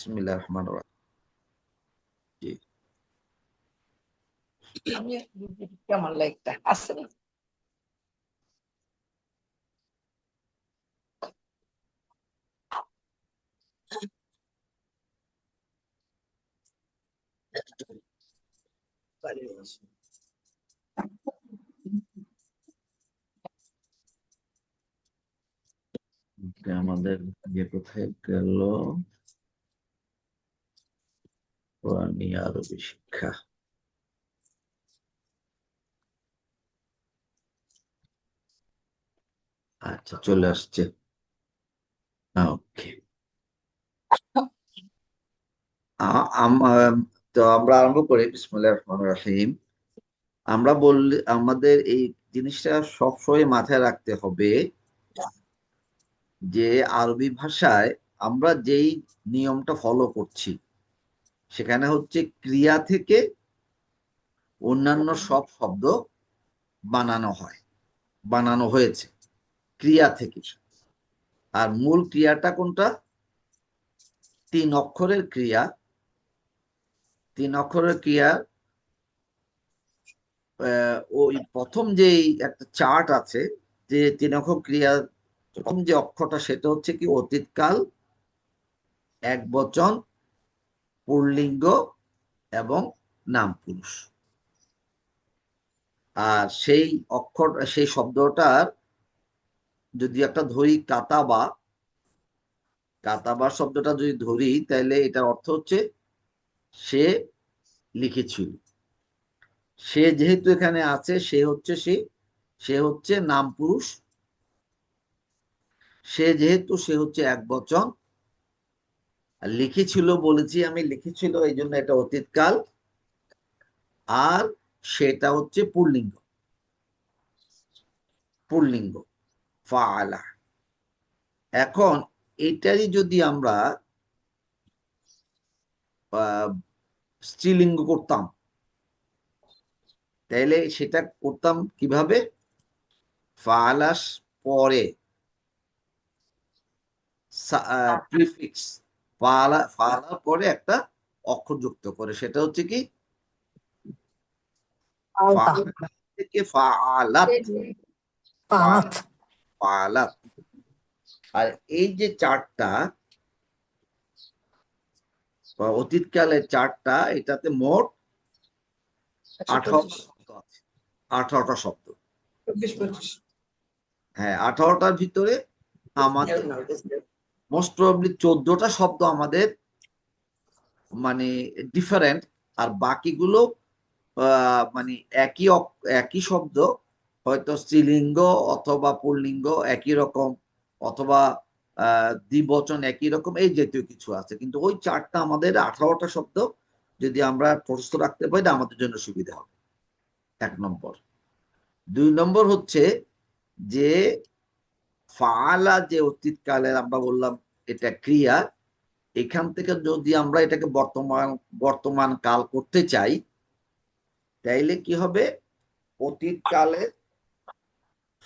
বিসমিল্লাহির রহমানির রহিম। কেমন লাগতা আছে না? আমাদের কোথায় গেল? কোরআনী আরবি শিক্ষা। আচ্ছা, চলে আসছে। ওকে। তো আমরা আরম্ভ করি। বিসমিল্লাহির রহমানির রহিম। আমরা বললে আমাদের এই জিনিসটা সবসময় মাথায় রাখতে হবে যে আরবি ভাষায় আমরা যেই নিয়মটা ফলো করছি সেখানে হচ্ছে ক্রিয়া থেকে অন্যান্য সব শব্দ বানানো হয়েছে ক্রিয়া থেকে। আর মূল ক্রিয়াটা কোনটা? 3 অক্ষরের ক্রিয়া। 3 অক্ষরের ক্রিয়া। ওই প্রথম যে একটা চার্ট আছে, যে 3 অক্ষর ক্রিয়া, প্রথম যে অক্ষরটা সেটা হচ্ছে কি অতীতকাল, একবচন, পুল্লিঙ্গ এবং নাম পুরুষ। আর সেই শব্দটার যদি একটা ধরি কাতাবা শব্দটা যদি ধরি, তাহলে এটার অর্থ হচ্ছে সে লিখেছিল। সে যেহেতু এখানে আছে, সে হচ্ছে নাম পুরুষ। সে হচ্ছে একবচন। আর লিখেছিল বলেছি আমি, লিখেছিল এই জন্য এটা অতীতকাল। আর সেটা হচ্ছে পুল্লিঙ্গ ফাআলা। এখন এটারই যদি আমরা স্ত্রীলিঙ্গ করতাম, তাহলে সেটা করতাম কিভাবে? ফাআলাস পরে প্রিফিক্স, ফাআলার পরে একটা অক্ষর যুক্ত করে, সেটা হচ্ছে কি আলতা থেকে ফাআলাত। পাঁচ ফাআলাত। আর এই যে চারটা অতীতকালের চারটা, এটাতে মোট 18টা শব্দ আছে। 18টা শব্দ। 24-25 হ্যাঁ, 18টার ভিতরে আমাদের মোস্ট প্রবাবলি 14টা শব্দ আমাদের মানে ডিফারেন্ট। আর বাকিগুলো মানে একই শব্দ, হয়তো স্ত্রীলিঙ্গ অথবা পুল্লিঙ্গ একই রকম, অথবা দ্বিবচন একই রকম, এই জাতীয় কিছু আছে। কিন্তু ওই চারটা আমাদের 18টা শব্দ যদি আমরা প্রস্তুত রাখতে পারি, আমাদের জন্য সুবিধা হবে। 1 নম্বর। 2 নম্বর হচ্ছে যে ফাআলা, যে অতীতকালের আমরা বললাম এটা ক্রিয়া, এখান থেকে যদি আমরা এটাকে বর্তমান কাল করতে চাই, তাইলে কি হবে? অতীতকালে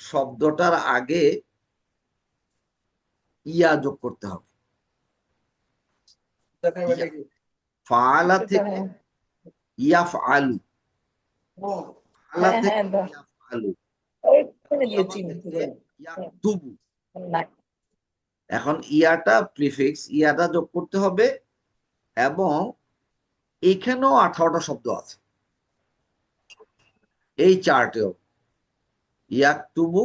শব্দটার আগে ইয়া যোগ করতে হবে। ফাআলা থেকে ইয়াফআলু, ফাআলা থেকে ইয়াফআলু, ইয়াকতুবু। এখন ইয়াটা প্রিফিক্স, ইয়াটা যোগ করতে হবে। এবং এখানেও 18টা শব্দ আছে এই চার্টেও। ইয়াকতুবু,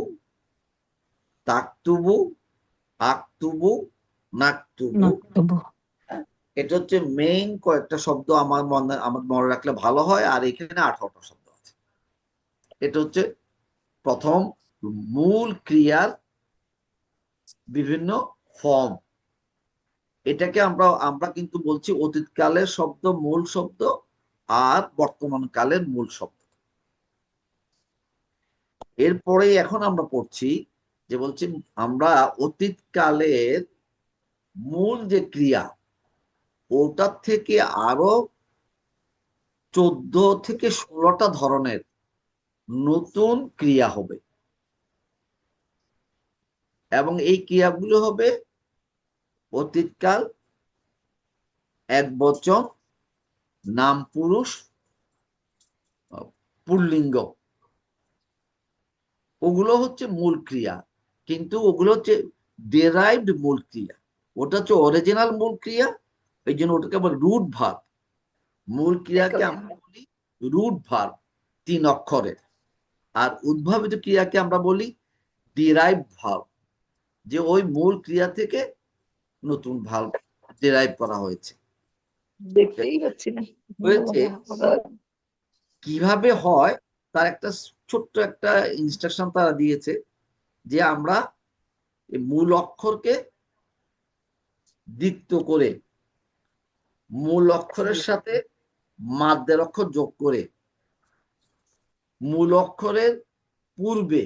তাকতুবু, আকতুবু, নাকতুবু। এটা হচ্ছে মেইন কয়েকটা শব্দ, আমার মনে রাখলে ভালো হয়। আর এখানে 18টা শব্দ আছে। এটা হচ্ছে প্রথম মূল ক্রিয়ার বিভিন্ন ফর্ম। এটাকে আমরা কিন্তু বলছি অতীতকালের শব্দ, মূল শব্দ, আর বর্তমান কালের মূল শব্দ। এরপরেই এখন আমরা পড়ছি যে বলছি আমরা অতীতকালের মূল যে ক্রিয়া, ওটার থেকে আরো 14 থেকে 16টা ধরনের নতুন ক্রিয়া হবে। এবং এই ক্রিয়াগুলো হবে অতীতকাল, একবচন, নাম পুরুষ, পুল্লিঙ্গ, ওগুলো হচ্ছে মূল ক্রিয়া। কিন্তু ওগুলো হচ্ছে ডেরাইভড মূল ক্রিয়া, ওটা হচ্ছে অরিজিনাল মূল ক্রিয়া। এই জন্য ওটাকে আবার রুট ভার্ব। মূল ক্রিয়াকে আমরা বলি রুট ভার্ব, 3 অক্ষরের। আর উদ্ভাবিত ক্রিয়াকে আমরা বলি ডিরাইভ ভার্ব, যে ওই মূল ক্রিয়া থেকে নতুন ভার্ব ডিরাইভ করা হয়েছে। দেখতেই পাচ্ছি না হয়েছে কিভাবে হয়, তার একটা ছোট্ট একটা ইনস্ট্রাকশন তারা দিয়েছে, যে আমরা এই মূল অক্ষরকে দ্বিত্ব করে, মূল অক্ষরের সাথে মাদ্দের অক্ষর যোগ করে, মূল অক্ষরের পূর্বে,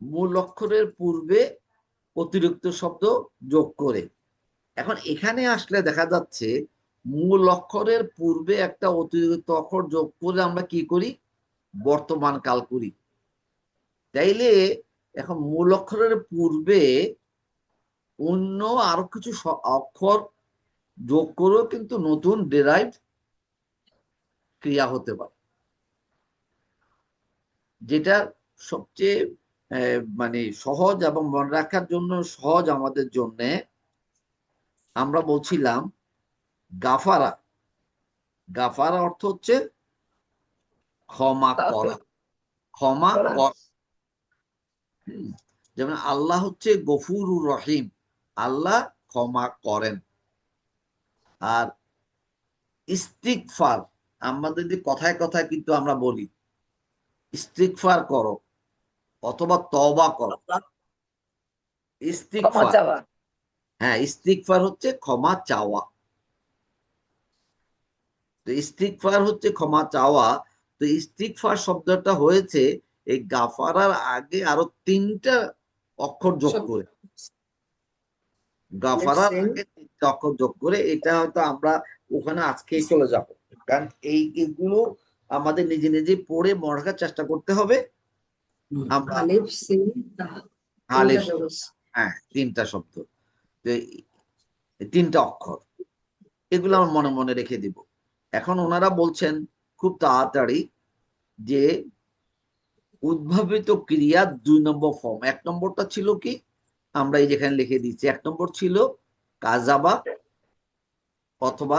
মূল অক্ষরের পূর্বে অতিরিক্ত শব্দ যোগ করে। এখন এখানে আসলে দেখা যাচ্ছে মূল অক্ষরের পূর্বে একটা অতিরিক্ত অক্ষর যোগ করে আমরা কি করি, বর্তমান কাল করি। তাইলে এখন মূল অক্ষরের পূর্বে অন্য আরো কিছু অক্ষর যোগ করেও কিন্তু নতুন ডেরাইভ ক্রিয়া হতে পারে। যেটা সবচেয়ে মানে সহজ এবং মনে রাখার জন্য সহজ আমাদের জন্য, আমরা বলছিলাম গাফারা। গাফারা অর্থ হচ্ছে ক্ষমা করা, ক্ষমা কর। যেমন আল্লাহ হচ্ছে গফুরুর রহিম, আল্লাহ ক্ষমা করেন। আর ইস্তিগফার, আমাদের যে কথায় কথায় কিন্তু আমরা বলি ইস্তিগফার করো অথবা তওবা করো। ক্ষমা ইস্তিগফার, চাওয়া। হ্যাঁ, ইস্তিগফার হচ্ছে ক্ষমা চাওয়া। তো ইস্তিগফার হচ্ছে ক্ষমা চাওয়া। তো ইস্তিগফার শব্দটা হয়েছে এই গাফারার আগে আরো 3টা অক্ষর যোগ করে। গাফারার আগে 3টা অক্ষর যোগ করে, এটা হয়তো আমরা ওখানে আজকেই চলে যাব, কারণ এইগুলো আমাদের নিজে নিজে পড়ে মনে রাখার চেষ্টা করতে হবে। আমরা আলিফ সিন তা, আলিফ, তিনটা জবর। হ্যাঁ 3টা শব্দ, তো 3টা অক্ষর, এগুলো আমরা মনে মনে রেখে দিব। এখন ওনারা বলছেন খুব তাড়াতাড়ি যে উদ্ভাবিত ক্রিয়া 2 নম্বর ফর্ম। 1 নম্বরটা ছিল কি, আমরা এই যেখানে লিখে দিচ্ছি, 1 নম্বর ছিল কাজাবা অথবা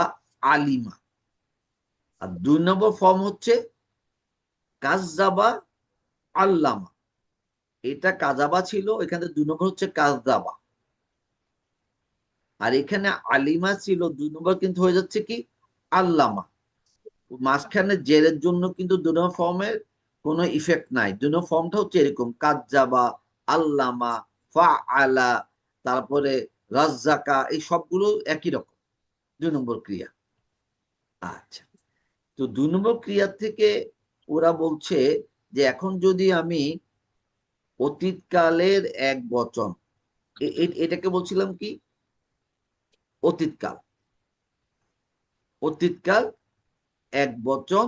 আলিমা। আর 2 নম্বর ফর্ম হচ্ছে কাজাবা আল্লামা। এটা কাজাবা ছিল, এখানে 2 নম্বর হচ্ছে কাজাবা। আর এখানে আলিমা ছিল, 2 নম্বর কিন্তু হয়ে যাচ্ছে কি আল্লামা। মাঝখানে জেরের জন্য কিন্তু 2 নম্বর ফর্মের কোনো ইফেক্ট নাই। 2 নম্বর ফর্মটা হচ্ছে এরকম কাজ্জাবা, আল্লামা, ফাআলা, তারপরে রাজ্জাকা, এই সবগুলো একই রকম 2 নম্বর ক্রিয়া। আচ্ছা, তো 2 নম্বর ক্রিয়া থেকে ওরা বলছে যে এখন যদি আমি অতীতকালের এক বচন, এটাকে বলছিলাম কি অতীতকাল, অতীতকাল এক বচন,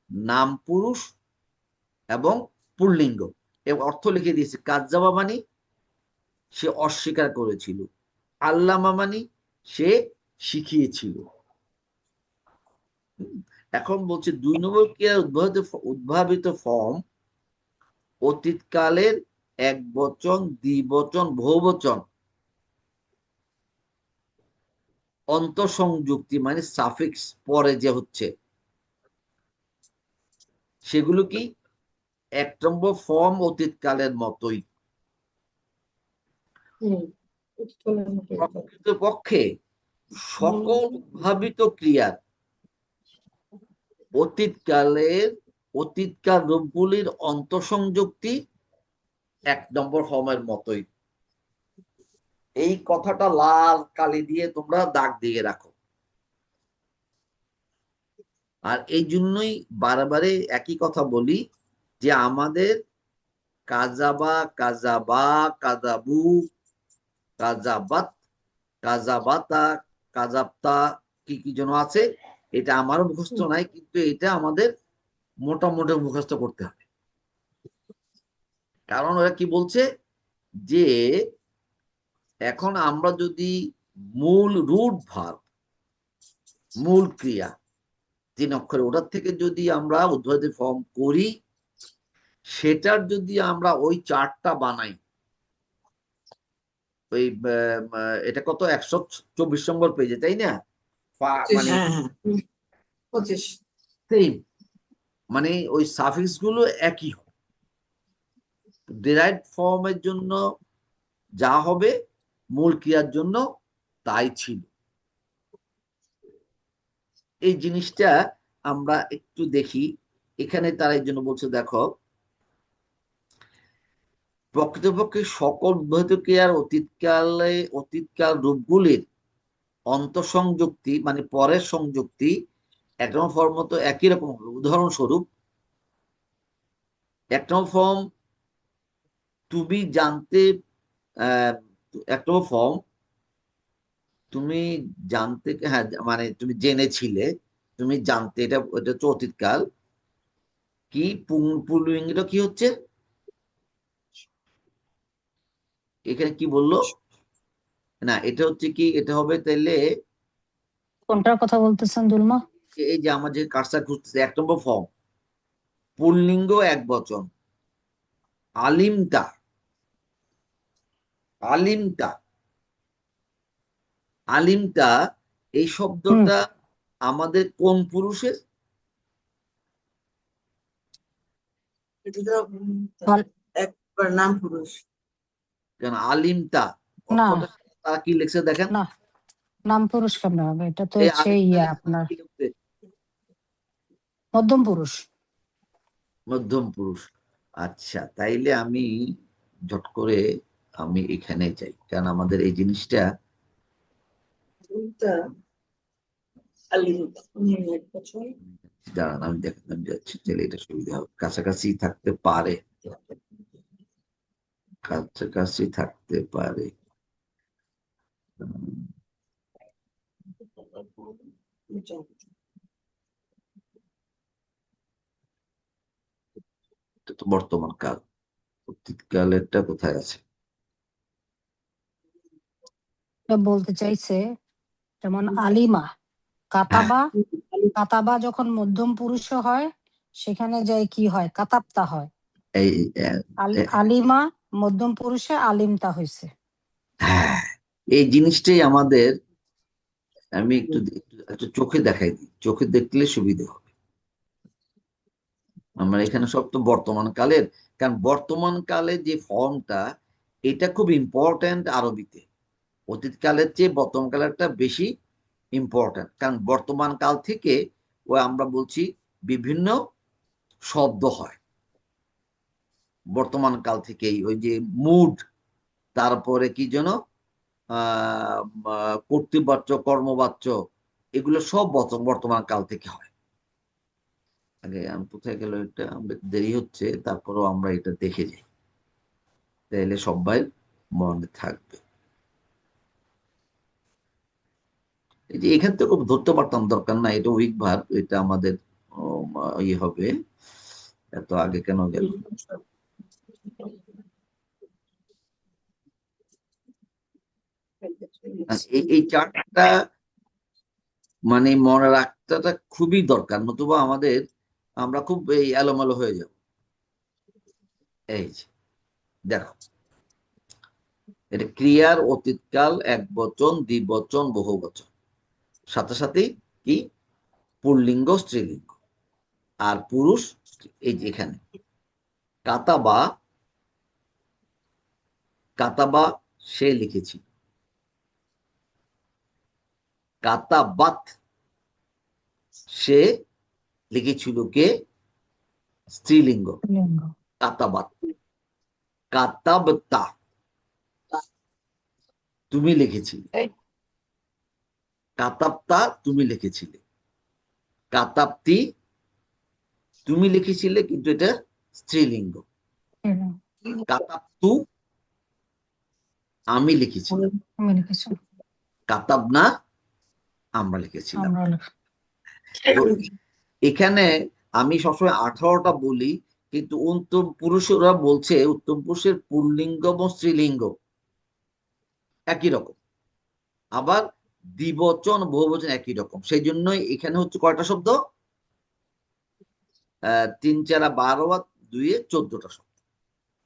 নাম পুরুষ এবং পুল্লিঙ্গ, এর অর্থ লিখে দিয়েছে। কাজ্জাবা মানে সে অস্বীকার করেছিল, আল্লামা মানে সে শিখিয়েছিল। এখন বলছে 2 নম্বর ক্রিয়ার উদ্ভাবিত ফর্ম অতীতকালের এক বচন, দ্বিবচন, বহুবচন, অন্তঃসংযুক্তি মানে সাফিক্স পরে যে হচ্ছে, সেগুলো কি 1 নম্বর ফর্ম অতীতকালের মতোই। প্রকৃতপক্ষে সকল উদ্ভাবিত ক্রিয়ার অতীতকালের অতীতকাল রূপগুলির অন্তঃসংযুক্তি 1 নম্বর ফর্মের মতোই। এই কথাটা লাল কালি দিয়ে তোমরা দাগ দিয়ে রাখো। আর এই জন্যই বারবারে একই কথা বলি যে আমাদের কাজাবা, কাজাবা, কাজাবু, কাজাবাত, কাজাবাতা, কাজাবতা, কি কি যেন আছে, এটা আমারও মুখস্থ নাই, কিন্তু এটা আমাদের মোটামুটি মুখস্থ করতে হবে। কারণ ওরা কি বলছে যে এখন আমরা যদি মূল রুট ভার্ব মূল ক্রিয়া 3 অক্ষরে, ওটার থেকে যদি আমরা উদ্ভূত ফর্ম করি, সেটার যদি আমরা ওই চার্টটা বানাই, ওই এটা কত 124 নম্বর পেজে, তাই না? মানে হ্যাঁ হ্যাঁ 25 সেম, মানে ওই সাফিক্স গুলো একই হয়। ডিরাইভড ফর্মের জন্য যা হবে, মূল ক্রিয়ার জন্য তাই ছিল। এই জিনিসটা আমরা একটু দেখি। এখানে তারা এই জন্য বলছে, দেখো, প্রকৃতপক্ষে সকল উদ্ভূত ক্রিয়ার অতীতকাল রূপগুলির অন্তঃসংযুক্তি মানে পরের সংযুক্তি এক নম্বর ফর্ম মতো একই রকম হবে। উদাহরণস্বরূপ, এক নম্বর ফর্ম তুমি জানতে, আহ, এক নম্বর ফর্ম তুমি জানতে, হ্যাঁ মানে তুমি জেনেছিলে, তুমি জানতে, এটা এটা হচ্ছে অতীতকাল। কি পুংলিঙ্গটা কি হচ্ছে এখানে, কি বললো? না, এটা হচ্ছে কি, এটা হবে তাইলে কোনটার কথা বলতেছেন দুলমা? এই যে আমার যে কাজটা খুঁজতেছে 1 নম্বর ফর্ম, পুল্লিঙ্গ এক বচন, আলিমটা, আলিমটা, আলিমটা, এই হুম শব্দটা আমাদের কোন পুরুষের? এটা তো আল- একবার নাম পুরুষ। কেন আলিমটা না অর্থটা তারা কি লিখছে দেখেন। না, নাম পুরুষ কেমন হবে? এটা তো এই হচ্ছে আলিমটা ইয়া লিখছে আপনার কি লিখছে? মধ্যম পুরুষ। মধ্যম পুরুষ। আচ্ছা, তাইলে আমি ঝট করে আমি এখানে যাই, কারণ আমাদের এই জিনিসটা, আলিমটা, আলিমটা এক বছর। দাঁড়ান আমি দেখাতে যাচ্ছি, তাহলে এটা সুবিধা হবে, কাছাকাছি থাকতে পারে, কাছাকাছি থাকতে পারে। উম, এটা তো বর্তমান কাল, অতীতকালেরটা কোথায় আছে? এটা বলতে চাইছে যেমন আলিমা, হ্যাঁ, কাতাবা, কাতাবা যখন মধ্যম পুরুষ হয় সেখানে যায় কি হয়? কাতাবতা হয়। এই আহ, আলিমা মধ্যম পুরুষে আলিমতা হয়েছে। হ্যাঁ, এই জিনিসটাই আমাদের, আমি একটু একটু একটু চোখে দেখাই দিই, চোখে দেখলে সুবিধা হবে। আমরা এখানে সব তো বর্তমান কালের, কারণ বর্তমান কালে যে ফর্মটা, এটা খুব ইম্পর্ট্যান্ট আরবিতে। অতীতকালের চেয়ে বর্তমান কালেরটা বেশি ইম্পর্ট্যান্ট, কারণ বর্তমান কাল থেকে ও আমরা বলছি বিভিন্ন শব্দ হয় বর্তমান কাল থেকেই, ওই যে মুড, তারপরে কি যেন কর্তৃবাচ্য, কর্মবাচ্য, এগুলো সব বর্তমান কাল থেকে হয়। আগে আমি কোথায় গেল এটা, আমাদের দেরি হচ্ছে, তারপরেও আমরা এটা দেখে যাই, তাহলে সবাই মনে থাকবে। এই যে এখান থেকে ধরতে পারতাম, দরকার না, এটা উইক ভার্ব, এটা আমাদের ইয়ে হবে। এত আগে কেন গেল? এই চার্টটা মানে মনে রাখাটা খুবই দরকার, নতুবা আমাদের, আমরা খুব এই এলোমেলো হয়ে যাব। এই যে দেখো, এটা ক্রিয়ার অতীতকাল এক বচন, দ্বিবচন, বহু বচন, সাথে সাথে কি পুল্লিঙ্গ, স্ত্রীলিঙ্গ, আর পুরুষ। এই যে এখানে কাতাবা, কাতাবা সে লিখেছিল, কাতাবাত সে লিখেছিল কে? স্ত্রীলিঙ্গ, লিঙ্গ। কাতাবাত। কাতাবতা তুমি লিখেছিলে, কাতাবতা তুমি লিখেছিলে, কাতাবতি তুমি লিখেছিলে, কিন্তু এটা স্ত্রীলিঙ্গ। কাতাবতু আমি লিখেছিলাম, আমি লিখেছি, কাতাবনা আমরা লিখেছিলাম। আমরা তো এখানে আমি সবসময় 18টা বলি, কিন্তু উত্তম পুরুষরা বলছে উত্তম পুরুষের পুল্লিঙ্গ এবং স্ত্রীলিঙ্গ একই রকম। আবার দ্বিবচন বহুবচন একই রকম, সেই জন্যই এখানে হচ্ছে কয়টা শব্দ, 3 4 12 আর 2 14টা শব্দ।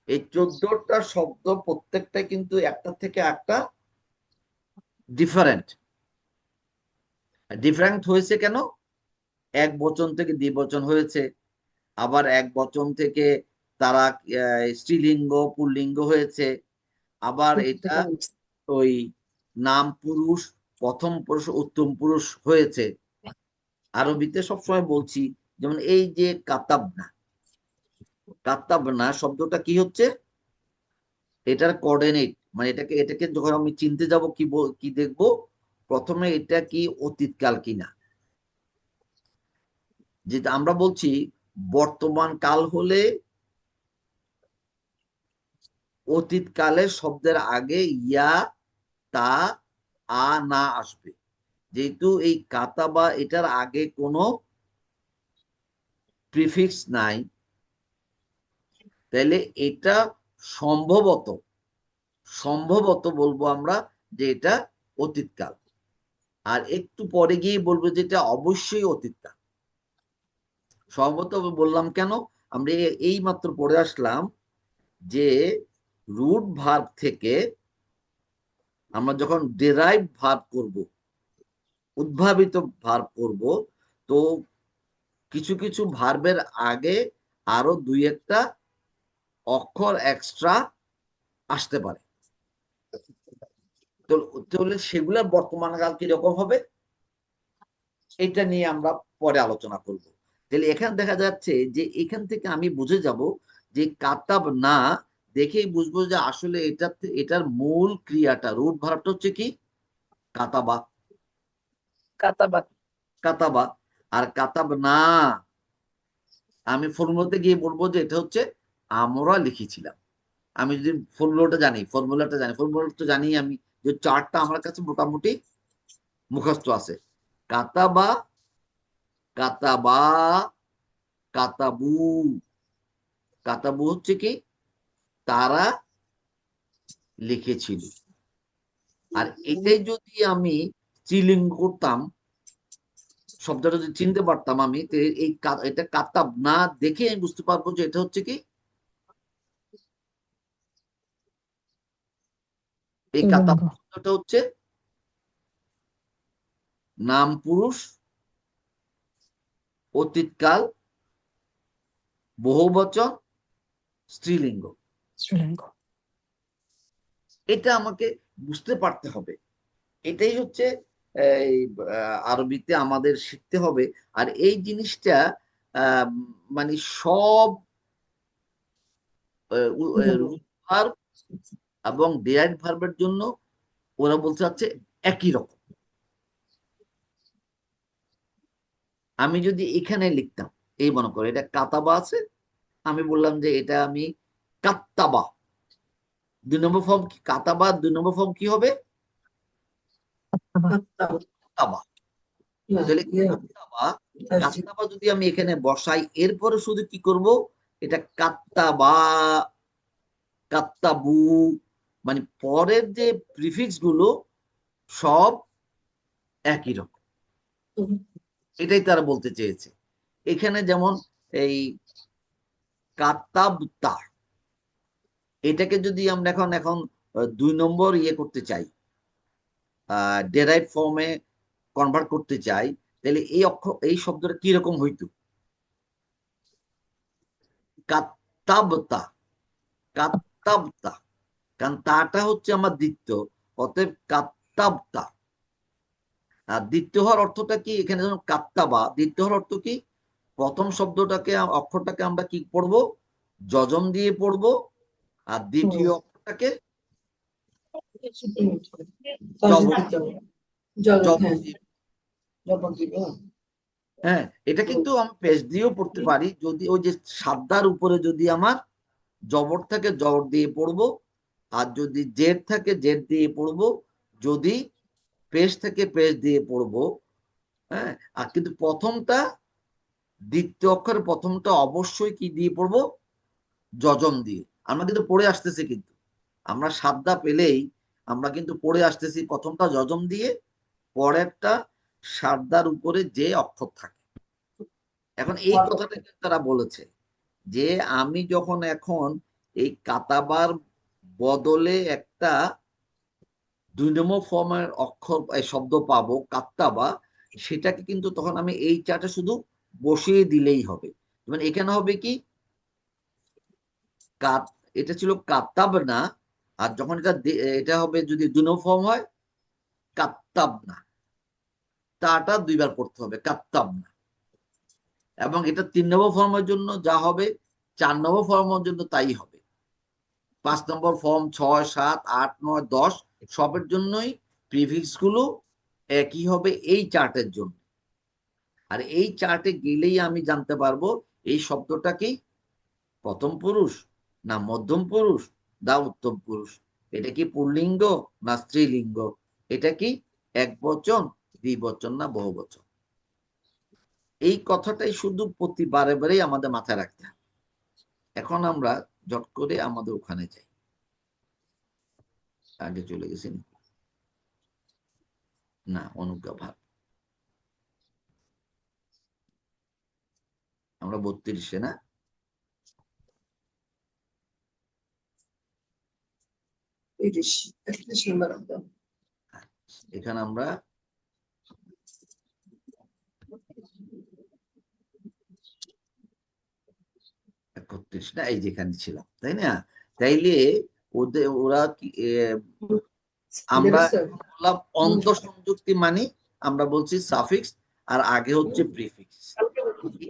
এই 14টা শব্দ প্রত্যেকটা কিন্তু একটা থেকে একটা ডিফারেন্ট। ডিফারেন্ট হয়েছে কেন? এক বচন থেকে দ্বিবচন হয়েছে, আবার এক বচন থেকে তারা স্ত্রীলিঙ্গ পুল্লিঙ্গ হয়েছে, আবার এটা ওই নাম পুরুষ, প্রথম পুরুষ উত্তম পুরুষ হয়েছে। আরবিতে সবসময় বলছি, যেমন এই যে কাতাবনা, কাতাবনা শব্দটা কি হচ্ছে, এটার কোঅর্ডিনেট, মানে এটাকে এটাকে যখন আমি চিনতে যাব কি দেখব, প্রথমে এটা কি অতীতকাল কিনা। যেটা আমরা বলছি বর্তমান কাল হলে অতীতকালের শব্দের আগে ইয়া, তা, আ, না আসবে। যেহেতু এই কাতাবা এটার আগে কোনো প্রিফিক্স নাই, তাহলে এটা সম্ভবত সম্ভবত বলবো আমরা যে এটা অতীতকাল। আর একটু পরে গিয়ে বলবো যে এটা অবশ্যই অতীতকাল। সম্ভবত বললাম কেন, আমরা এই মাত্র পড়ে আসলাম যে রুট ভার্ব থেকে আমরা যখন ডেরাইভ ভার্ব করব, উদ্ভাবিত ভার্ব করব, তো কিছু কিছু ভার্বের আগে আরো দুই একটা অক্ষর এক্সট্রা আসতে পারে। তাহলে সেগুলোর বর্তমান কাল কিরকম হবে, এটা নিয়ে আমরা পরে আলোচনা করব। তাহলে এখানে দেখা যাচ্ছে যে এখান থেকে আমি বুঝে যাব যে কাতাব না দেখেই বুঝবো যে আসলে এটার মূল ক্রিয়াটা, রুট ভার্বটা হচ্ছে কি, কাতাবা। কাতাবা। কাতাবা। আর কাতাব না আমি ফর্মুলাতে গিয়ে বলবো যে এটা হচ্ছে আমরা লিখেছিলাম। আমি যদি ফর্মুলাটা জানি আমি, যে চার্টটা আমার কাছে মোটামুটি মুখস্থ আছে। কাতাবা, কাতাবা, কাতাবু। কাতাবু হচ্ছে কি, তারা লিখেছিল। আর এটাই যদি আমি স্ত্রীলিঙ্গ করতাম, শব্দটা যদি চিনতে পারতাম আমি, এটা কাতাব না দেখে আমি বুঝতে পারবো যে এটা হচ্ছে কি, এই কাতাব স্ত্রীলিঙ্গ। শব্দটা হচ্ছে নাম পুরুষ, অতীতকাল, বহুবচন, স্ত্রীলিঙ্গ। স্ত্রীলিঙ্গ। এটা আমাকে বুঝতে পারতে হবে। এটাই হচ্ছে এই আরবিতে আমাদের শিখতে হবে। আর এই জিনিসটা আহ, মানে সব ভার্ব এবং ডিরাইভড ভার্বের জন্য ওরা বলতে চাচ্ছে একই রকম। আমি যদি এখানে লিখতাম, এই মনে করো এটা কাতাবা আছে, আমি বললাম যে এটা আমি কাত্তাবা, 2 নম্বর ফর্ম কি, কাতাবা 2 নম্বর ফর্ম কি হবে, কাত্তাবা। তাহলে কাত্তাবা, কাত্তাবা যদি আমি এখানে বসাই, এরপরে শুধু কি করব, এটা কাত্তাবা, কাত্তাবু, মানে পরের যে প্রিফিক্স গুলো সব একই রকম। এটাই তারা বলতে চেয়েছে। এখানে যেমন এই কাত্তাবতা, এটাকে যদি আমরা এখন এখন 2 নম্বর ইয়ে করতে চাই, ডেরাইভ ফর্মে কনভার্ট করতে চাই, তাহলে এই শব্দটা কি রকম হইতো, কাত্তাবতা, কাত্তাবতা। কারণ তাটা হচ্ছে আমার দ্বিত্ব, অতএব কাত্তাবতা। আর দ্বিতীয় হওয়ার অর্থটা কি, এখানে যেমন কাত্তাবা, দ্বিতীয় হওয়ার অর্থ কি, প্রথম শব্দটাকে অক্ষরটাকে আমরা কি পড়বো, যজম দিয়ে পড়বো, আর দ্বিতীয় অক্ষরটাকে জবর দিয়ে। হ্যাঁ, এটা কিন্তু আমি পেশ দিয়েও পড়তে পারি, যদি ওই যে সাদ্দার উপরে যদি আমার জবর থাকে জবর দিয়ে পড়বো, আর যদি জেড থাকে জেড দিয়ে পড়বো, যদি পেশ থাকে পেশ দিয়ে পড়বো। হ্যাঁ, আর কিন্তু প্রথমটা, দ্বিতীয় অক্ষরের প্রথমটা অবশ্যই কি দিয়ে পড়বো, যজম দিয়ে। আমরা কিন্তু পড়ে আসতেছি, কিন্তু আমরা সাদ্দা পেলেই আমরা কিন্তু পড়ে আসতেছি প্রথমটা যজম দিয়ে, পরেরটা সারদার উপরে যে অক্ষর থাকে। এখন এই কথাটা কিন্তু তারা বলেছে যে আমি যখন এখন এই কাতাবার বদলে একটা 2 নম্বর ফর্মের অক্ষর শব্দ পাবো কাত্তাবা, সেটাকে কিন্তু তখন আমি এই চার্টে শুধু বসিয়ে দিলেই হবে। মানে এখানে হবে কি এটা ছিল কাত্তাব না, আর যখন এটা হবে যদি 2 নম্বর ফর্ম হয় কাত্তাব না, তাটা 2বার পড়তে হবে কাত্তাব না। এবং এটা 3 নম্বর ফর্মের জন্য যা হবে 4 নম্বর ফর্মের জন্য তাই হবে। 5 নম্বর ফর্ম 6, 7, 8, 9, 10 সবের জন্যই প্রিফিক্স গুলো একই হবে এই চার্টের জন্য। আর এই চার্টে গেলেই আমি জানতে পারবো এই শব্দটা কি প্রথম পুরুষ না মধ্যম পুরুষ না উত্তম পুরুষ, এটা কি পুল্লিঙ্গ না স্ত্রীলিঙ্গ, এটা কি একবচন দ্বিবচন না বহুবচন। এই কথাটাই শুধু প্রতি বারে বারেই আমাদের মাথায় রাখতে হবে। এখন আমরা জট করে আমাদের ওখানে যাই। আগে চলে গেছি না অনুজ্ঞা ভাব, আমরা 32-এ না, এখানে আমরা 31 না, এই যেখানে ছিলাম তাই না। তাইলে ওরা আমরা বললাম অন্তঃসংযুক্তি মানে আমরা বলছি সাফিক্স আর আগে হচ্ছে প্রিফিক্স।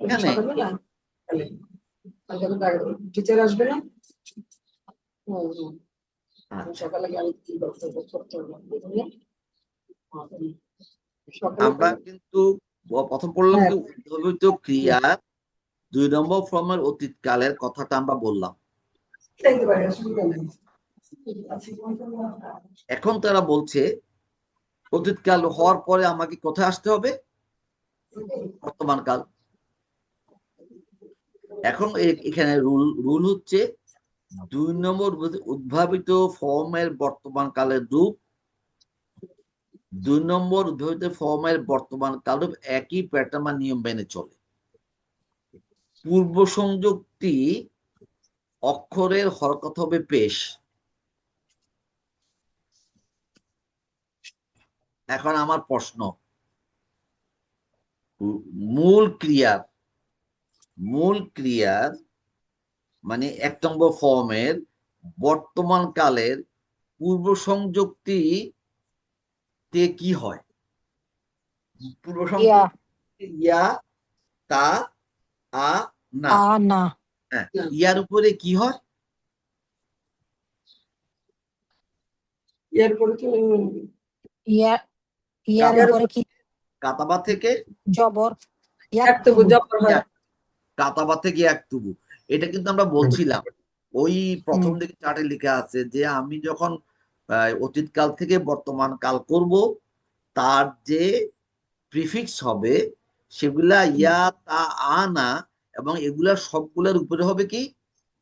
এখানে টিচার আসবে না সকালে সকালে আমরা কিন্তু প্রথম পড়লাম কি উদ্ভাবিত ক্রিয়া 2 নম্বর ফর্মের অতীতকালের কথাটা আমরা বললাম। এখন তারা বলছে অতীতকাল হওয়ার পরে আমাকে কোথায় আসতে হবে বর্তমান কাল। এখন এখানে রুল হচ্ছে 2 নম্বর উদ্ভাবিত ফর্মের বর্তমান কালের রূপ 2 নম্বর উদ্ভাবিত ফর্মের বর্তমান কাল রূপ একই প্যাটার্ন নিয়ম মেনে চলে। পূর্ব সংযুক্তি অক্ষরের হরকত হবে পেশ। এখন আমার প্রশ্ন, মূল ক্রিয়ার মানে 1 নম্বর ফর্মের বর্তমান কালের পূর্ব সংযুক্তি তে কি হয়? পূর্ব সংযুক্তি ইয়া তা আ না, হ্যাঁ, ইয়ার উপরে কি হয়? ইয়ার পরে তো ইয়ার উপরে কি কাতাবা থেকে জবর কাতাবা থেকে একতুবু, এটা কিন্তু আমরা বলছিলাম ওই প্রথম দিকে চার্টে লেখা আছে যে আমি যখন অতীতকাল থেকে বর্তমান কাল করব তার যে প্রিফিক্স হবে সেগুলা ইয়া তা আ না, এবং এগুলা সবগুলোর উপরে হবে কি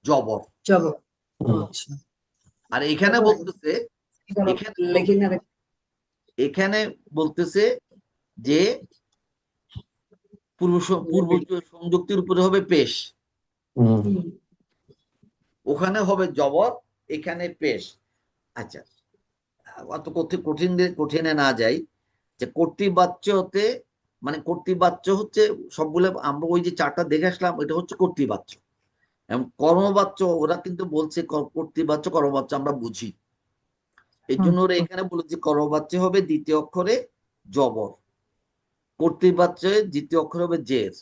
জবর। আর এখানে বলতেছে এখানে বলতেছে যে পূর্ব সংযুক্তির উপরে হবে পেশ, ওখানে হবে জবর, এখানে পেশ। আচ্ছা, অত কঠিনে না যাই, যে কর্তৃবাচ্যতে মানে কর্তৃবাচ্য হচ্ছে সবগুলো আমরা ওই যে চারটা দেখে আসলাম এটা হচ্ছে কর্তৃবাচ্য, এবং কর্মবাচ্য ওরা কিন্তু বলছে কর্তৃবাচ্য কর্মবাচ্য আমরা বুঝি, এই জন্য ওরা এখানে বলেছে কর্মবাচ্য হবে দ্বিতীয় অক্ষরে জবর, কর্তৃবাচ্যে দ্বিতীয় অক্ষর হবে জের।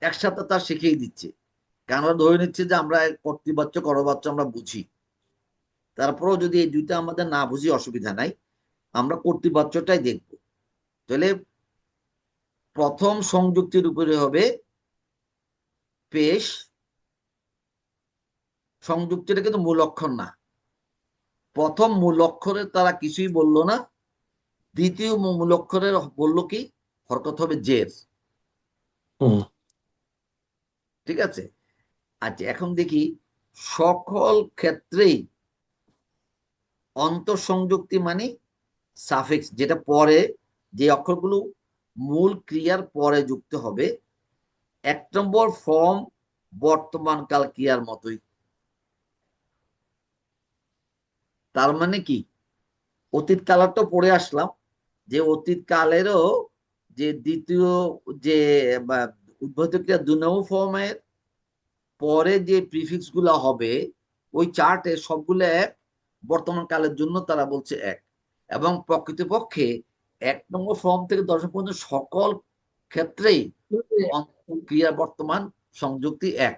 একসাথে তার শিখিয়ে দিচ্ছে, কারণ ওরা ধরে নিচ্ছে যে আমরা কর্তৃবাচ্য কর্মবাচ্য আমরা বুঝি। তারপরেও যদি এই দুইটা আমাদের না বুঝি অসুবিধা নাই, আমরা কর্তৃবাচ্যটাই দেখব। তাহলে প্রথম সংযুক্তির উপরে হবে পেশ, সংযুক্তিটা কিন্তু মূল অক্ষর না, প্রথম মূল অক্ষরে তারা কিছুই বললো না, দ্বিতীয় মূল অক্ষরের বললো কি হরকত হবে জের। ঠিক আছে। আচ্ছা, এখন দেখি সকল ক্ষেত্রেই অন্তঃসংযুক্তি মানে সাফিক্স, যেটা পরে যে অক্ষরগুলো মূল ক্রিয়ার পরে যুক্ত হবে, 1 নম্বর ফর্ম বর্তমান কাল ক্রিয়ার মতোই। তার মানে কি, অতীত কালটা পড়ে আসলাম, যে অতীত কালেরও যে দ্বিতীয় যে উদ্ভূত ক্রিয়া 2 নম্বর ফর্মের পরে যে প্রিফিক্স গুলা হবে ওই চার্টে সবগুলো এক, বর্তমান কালের জন্য তারা বলছে এক। এবং প্রকৃতপক্ষে 1 নম্বর ফর্ম থেকে 10 পর্যন্ত সকল ক্ষেত্রেই ক্রিয়া বর্তমান সংযুক্তি এক।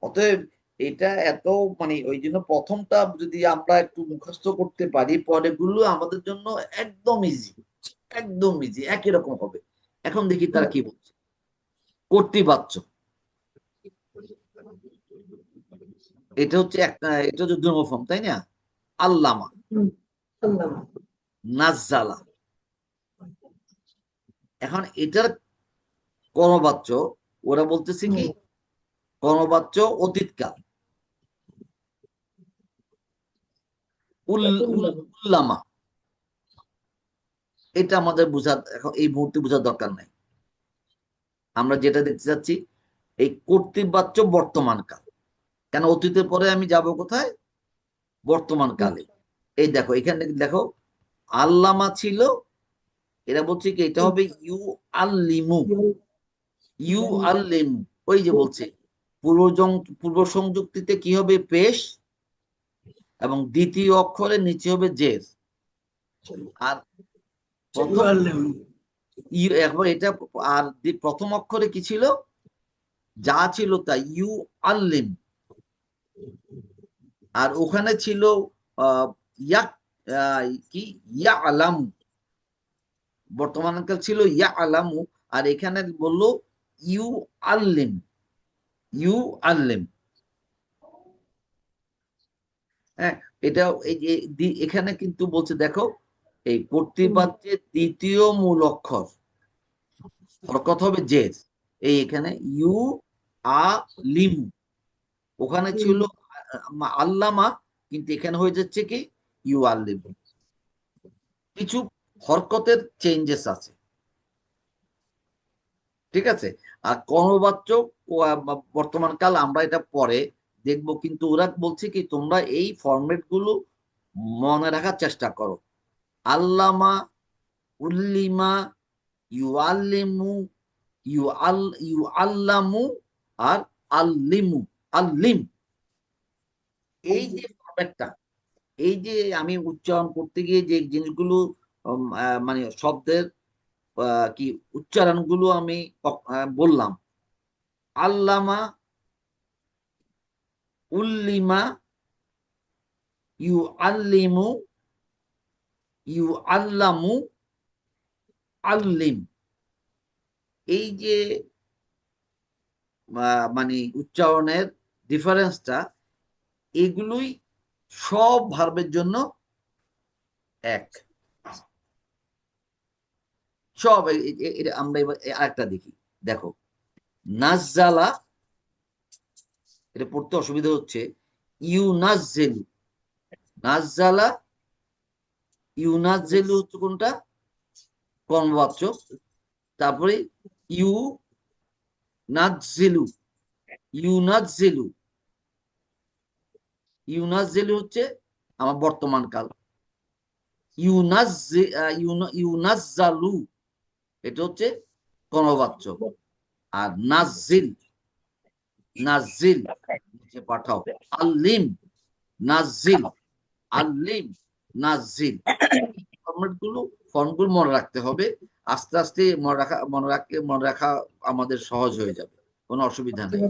অতএব এটা এত মানে ওই জন্য প্রথমটা যদি আমরা একটু মুখস্থ করতে পারি, পরেগুলো আমাদের জন্য একদম ইজি, একদম ইজি, একই রকম হবে। এখন দেখি তারা কি বলছে। কর্তৃবাচ্য, এটা হচ্ছে একটা, এটা হচ্ছে 2 নম্বর ফর্ম, তাই না? আল্লামা, নাজ্জালা। এখন এটার কর্মবাচ্য, ওরা বলতেছে কি কর্মবাচ্য অতীতকাল, উল্লামা। এটা আমাদের বোঝা এখন এই মুহূর্তে বোঝার দরকার নাই। আমরা যেটা দেখতে চাচ্ছি, এই কর্তৃবাচ্য বর্তমান কাল, কেন অতীতের পরে আমি যাব কোথায়? বর্তমান কালে। এই দেখো এখানে দেখো, আল্লামা ছিল, এরা বলছে কি এটা হবে ইউ আল্লিমু, ইউ আল্লিমু। ওই যে বলছে পূর্ব সংযুক্তিতে কি হবে? পেশ, এবং দ্বিতীয় অক্ষরের নিচে হবে জের। আর প্রথম একবার এটা, আর প্রথম অক্ষরে কি ছিল? যা ছিল তা, ইউ আল্লিম। আর ওখানে ছিল ইয়া, কি, ইয়া আলাম, বর্তমান কাল ছিল ইয়া আলামু, আর এখানে বললো ইউ আল্লিম, ইউ আল্লিম। হ্যাঁ, এটা এই যে এখানে কিন্তু বলছে দেখো, এই কর্তৃবাচ্যের দ্বিতীয় মূল অক্ষর হরকত হবে জের। এই এখানে ইউ আ লিম, ওখানে ছিল আল্লামা, কিন্তু এখানে হয়ে যাচ্ছে কি ইউ আল্লিম। কিছু হরকতের চেঞ্জেস আছে, ঠিক আছে। আর কর্মবাচ্য বর্তমান কাল আমরা এটা পরে দেখবো, কিন্তু ওরা বলছে কি তোমরা এই ফরম্যাট গুলো মনে রাখার চেষ্টা করো। আল্লামা, উল্লিমা, ইউআল্লিমু, ইউ আল্লামু, আর আল্লিমু, আল্লিম। এই যে ফরম্যাটটা, এই যে আমি উচ্চারণ করতে গিয়ে যে জিনিসগুলো মানে শব্দের কি উচ্চারণগুলো আমি বললাম, আল্লামা, উল্লিমা, ইউ আল্লিমু, ইউ আল্লামু, আল্লিম। এই যে মানে উচ্চারণের ডিফারেন্সটা, এগুলোই সব ভার্বের জন্য এক। সব আমরা এবার আরেকটা দেখি, দেখো নাজ্জালা, এটা পড়তে অসুবিধা হচ্ছে, ইউনাজ্জেলু, নাজ্জালা, ইউনাজ্জেলু হচ্ছে কোনটা? কর্মবাচ্য। তারপরে ইউ নাজ্জেলু, ইউনাজ্জেলু, ইউনাজ্জেলু হচ্ছে আমার বর্তমান কাল। ইউনাজ্জালু, এটা হচ্ছে কর্মবাচ্য। আর নাজিল, নাজিল নিচে পাঠাও, আল্লিম, নাজিল, আল্লিম, নাজিল। ফর্মগুলো মনে রাখতে হবে। আস্তে আস্তে মনে রাখা আমাদের সহজ হয়ে যাবে, কোনো অসুবিধা নেই।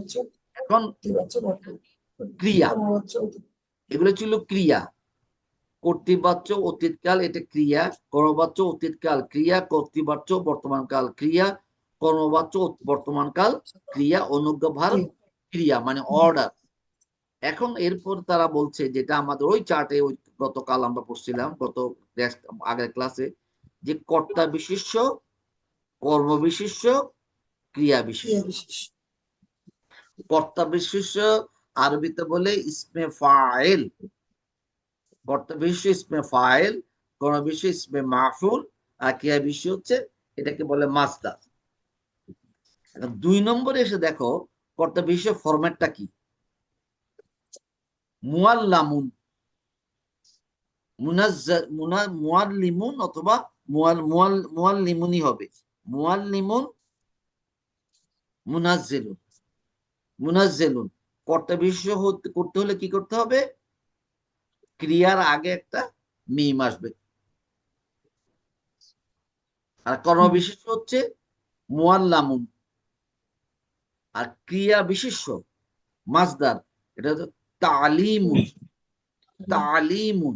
এখন ক্রিয়া, এগুলো ছিল ক্রিয়া। কর্তৃবাচ্য অতীতকাল, এটা ক্রিয়া। কর্মবাচ্য অতীতকাল ক্রিয়া, কর্তৃবাচ্য বর্তমানকাল ক্রিয়া, কর্মবাচ্য বর্তমানকাল ক্রিয়া, অনুজ্ঞা ভার্ব ক্রিয়া, মানে অর্ডার। এখন এরপর তারা বলছে, যেটা আমাদের ওই চার্টে ওই গতকাল আমরা পড়ছিলাম, গত আগের ক্লাসে, যে কর্তা বিশেষ্য, কর্ম বিশেষ্য, ক্রিয়া বিশেষ্য। কর্তা বিশেষ্য আরবিতে বলে ইসমে ফাইল, কর্তা বিশেষ্য ইসমে ফাইল, কর্ম বিশেষ্য ইসমে মাফুল, আর ক্রিয়া বিশেষ্য হচ্ছে এটাকে বলে মাসদার। 2 নম্বরে এসে দেখো কর্তা বিশেষ্য ফরম্যাটটা কি। মুআল্লামুন, মুআল্লিমুন অথবা মুআল্লিমুনই হবে। মুআল্লিমুন, মুনাজ্জিলুন। মুনাজ্জিলুন কর্তা বিশেষ্য করতে হলে কি করতে হবে? ক্রিয়ার আগে একটা মিম আসবে। আর কর্ম বিশেষ্য হচ্ছে মুআল্লামুন। আর ক্রিয়া বিশেষ্য মাসদার এটা হচ্ছে তালিমুন। তালিমুন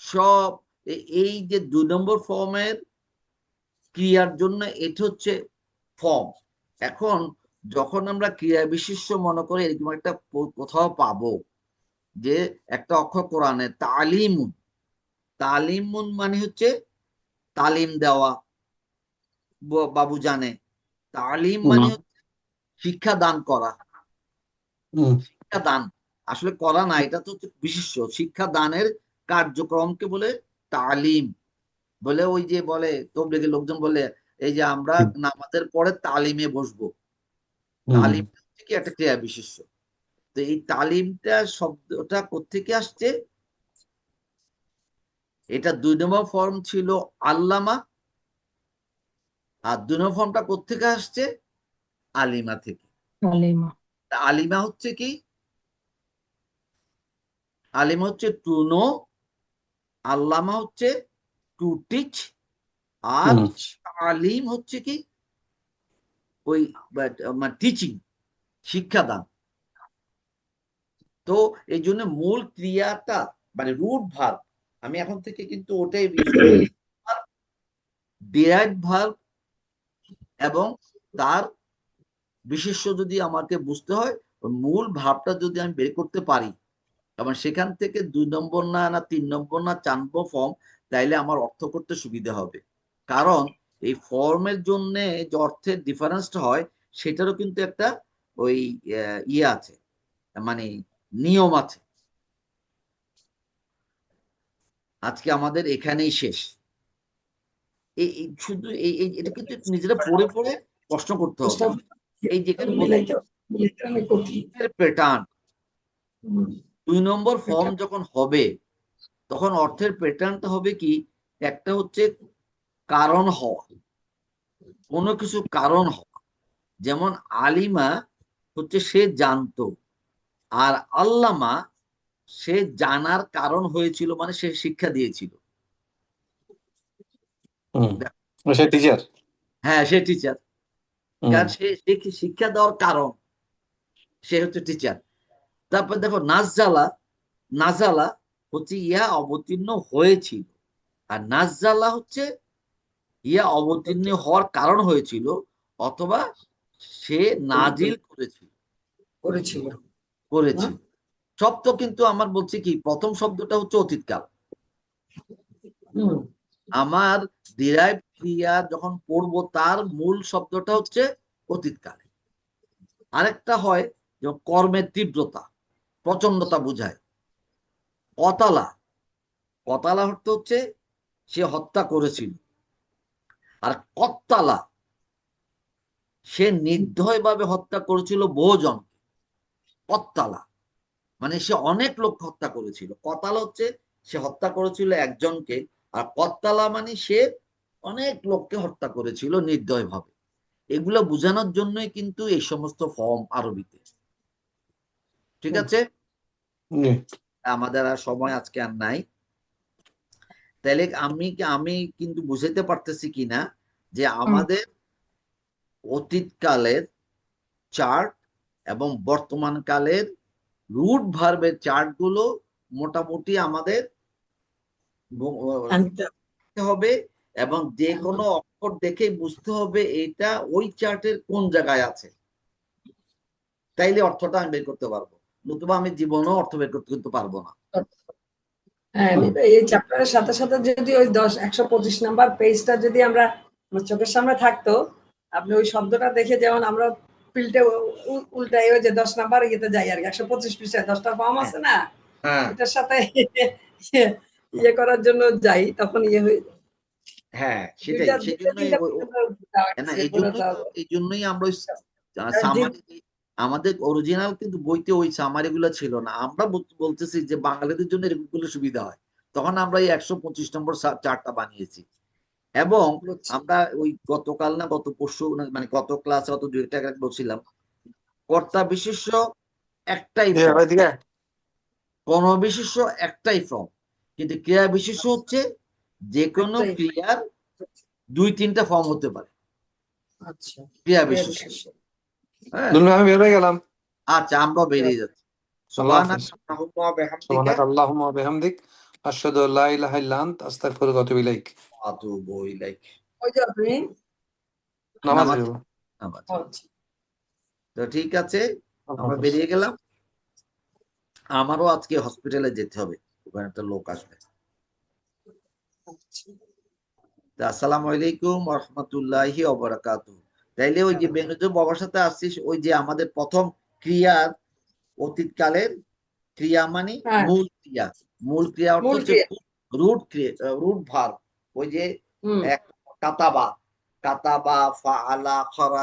সব এই যে 2 নম্বর ফর্মের ক্রিয়ার জন্য এটা হচ্ছে ফর্ম। এখন যখন আমরা ক্রিয়া বিশেষ্য মনে করি এরকম একটা কোথাও পাবো যে একটা অক্ষর কোরআনে তালিমুন, তালিমুন মানে হচ্ছে তালিম দেওয়া, বাবু জানে। তালিম মানে হচ্ছে শিক্ষা দান করা। শিক্ষা দান আসলে করা না, এটা তো হচ্ছে বিশেষ্য। শিক্ষা দানের কার্যক্রমকে বলে তালিম বলে। ওই যে বলে তবলিগের লোকজন বলে এই যে আমরা নামাজের পরে তালিমে বসবো, তালিম হচ্ছে কি একটা ক্রিয়া বিশেষ্য। তো এই তালিমটা শব্দটা কোত্থেকে আসছে? এটা 2 নম্বর ফর্ম ছিল আল্লামা, আর 2 নম্বর ফর্মটা কোত্থেকে আসছে? আলিমা থেকে। আলিমা। আলিমা হচ্ছে কি? আলিমা হচ্ছে টু নো, আল্লামা হচ্ছে টু টিচ, আর তালিম হচ্ছে কি ওই টিচিং, শিক্ষাদান। তো এই জন্য মূল ক্রিয়াটা মানে রুট ভার্ব, আমি এখন থেকে কিন্তু ওটাই ডিরাইভড ভার্ব এবং তার বিশেষ্য যদি আমাকে বুঝতে হয়, মূল ভাবটা যদি আমি বের করতে পারি এবং সেখান থেকে 2 নম্বর না 3 নম্বর না 4 নম্বর ফর্ম, তাইলে আমার অর্থ করতে সুবিধা হবে। কারণ এই ফর্মের জন্য যে অর্থের ডিফারেন্সটা হয় সেটারও কিন্তু একটা ওই ইয়ে আছে, মানে নিয়ম আছে। আজকে আমাদের এখানেই শেষ। এই শুধু এটা কিন্তু নিজেরা পড়ে পড়ে প্রশ্ন করতে হবে। এই যেখানে প্যাটার্ন 2 নম্বর ফর্ম যখন হবে তখন অর্থের প্যাটার্নটা হবে কি, একটা হচ্ছে কারণ হওয়া, কোনো কিছু কারণ হওয়া। যেমন আলিমা হচ্ছে সে জানতো, আর আল্লামা সে জানার কারণ হয়েছিল, মানে সে শিক্ষা দিয়েছিল। সে টিচার। হ্যাঁ, সে টিচার, কারণ সে শিক্ষা দেওয়ার কারণ, সে হচ্ছে টিচার। তারপর দেখো নাজালা, নাজালা হচ্ছে ইয়া অবতীর্ণ হয়েছিল, আর নাজালা হচ্ছে ইয়া অবতীর্ণ হওয়ার কারণ হয়েছিল, অথবা সে নাজিল করেছিল। সব তো কিন্তু আমার বলছি কি, প্রথম শব্দটা হচ্ছে অতীতকাল। আমার ডিরাইভ ক্রিয়া যখন পড়বো তার মূল শব্দটা হচ্ছে অতীতকালে। আরেকটা হয় যেমন কর্মের তীব্রতা, প্রচন্ডতা বুঝায়। কতালা, কতালা অর্থ হচ্ছে সে হত্যা করেছিল। আর কত্তালা সে নির্দয়ভাবে হত্যা করেছিল বহুজন। কত্তালা মানে সে অনেক লোক হত্যা করেছিল। কতালা হচ্ছে সে হত্যা করেছিল একজনকে, আর কত্তালা মানে সে অনেক লোককে হত্যা করেছিল নির্দয়ভাবে। এগুলো বোঝানোর জন্যই কিন্তু এই সমস্ত ফর্ম আরবিতে। ঠিক আছে, আমাদের আর সময় আজকে আর নাই। তাহলে আমি কিন্তু বুঝাইতে পারতেছি কিনা যে আমাদের অতীতকালের চার্ট এবং বর্তমান কালের রুট ভার্বের চার্ট গুলো মোটামুটি আমাদের হবে, এবং যে কোনো অক্ষর দেখে বুঝতে হবে এটা ওই চার্টের কোন জায়গায় আছে, তাইলে অর্থটা আমি বের করতে পারবো। নতুবা আমি জীবনেও অর্থ বের করতে পারবো না। হ্যাঁ, এই চ্যাপ্টারের সাথে সাথে যদি ওই 125 নাম্বার পেজটা যদি আমরা চোখের সামনে থাকতো, আপনি ওই শব্দটা দেখে যেমন আমরা পিল্টে উল্টাই ওই যে 10 নাম্বার ইয়েতে যাই আর কি, 125 পৃষ্ঠায় 10টা ফর্ম আছে না, হ্যাঁ এটার সাথে ইয়ে করার জন্য যাই, তখন ইয়ে হয়ে যায়। হ্যাঁ সেটাই, দুইটা সেই দুইটা জন্যই তিনটা পর্যন্ত যাওয়া না গেছে, এই পুরো জন্যই যাওয়া। এই জন্যই আমরা ওই আর সামারি, আমাদের অরিজিনাল কিন্তু বইতে ওই সামারি গুলো ছিল না। আমরা বলতেছি যে বাঙালিদের জন্য এরকম করলে সুবিধা হয়, তখন আমরা এই 125 নম্বর চার্টটা বানিয়েছি। এবং বুঝছি। আমরা ওই গতকাল না গত পরশু মানে গত ক্লাসে অত দুই একটা বলছিলাম, কর্তা বিশেষ্য একটাই দিয়ে ফর্ম, এদিকে কর্ম বিশেষ্য একটাই ফর্ম, কিন্তু ক্রিয়া বিশেষ্য হচ্ছে যে কোনো একটাই। ক্রিয়ার 2-3টা ফর্ম হতে পারে আচ্ছা, ক্রিয়া ক্রিয়া বিশেষ্য। বিশেষ্য। হ্যাঁ দুলু ভাই, আমি বের হয়ে গেলাম। আচ্ছা, আমরা বেরিয়ে যাচ্ছি। আল্লাহ হাফেজ। সুবহানাল্লাহুম্মা ওয়া বিহামদিকা সুবহানাকা আল্লাহুম্মা ওয়া বিহামদিক আশহাদু আল্লা ইলাহা ইল্লা আনতা আস্তাগফিরুকা ওয়া আতুবু ইলাইক। ওয়া আতুবু ইলাইক। ওই যে আপনি নামাজে নামাজ যাবো। নামাজ। আচ্ছা, তো ঠিক আছে, আল্লাহ আমরা হাফেজ। বেরিয়ে গেলাম। আমারও আজকে হসপিটালে যেতে হবে, ওখানে একটা লোক আসবে। আচ্ছা। তা আসসালামু আলাইকুম ওয়া রাহমাতুল্লাহি ওয়া বারাকাতুহু। তাইলে ওই যে বেনুজুম বাবার সাথে আসছিস, ওই যে আমাদের প্রথম ক্রিয়ার অতীতকালের ক্রিয়া মানে হ্যাঁ, মূল ক্রিয়া অর্থ মূল হচ্ছে ক্রিয়া। রুট ক্রিয়া, রুট ভার্ব। ওই যে হুম। এক কাতাবা ফাআলা খরা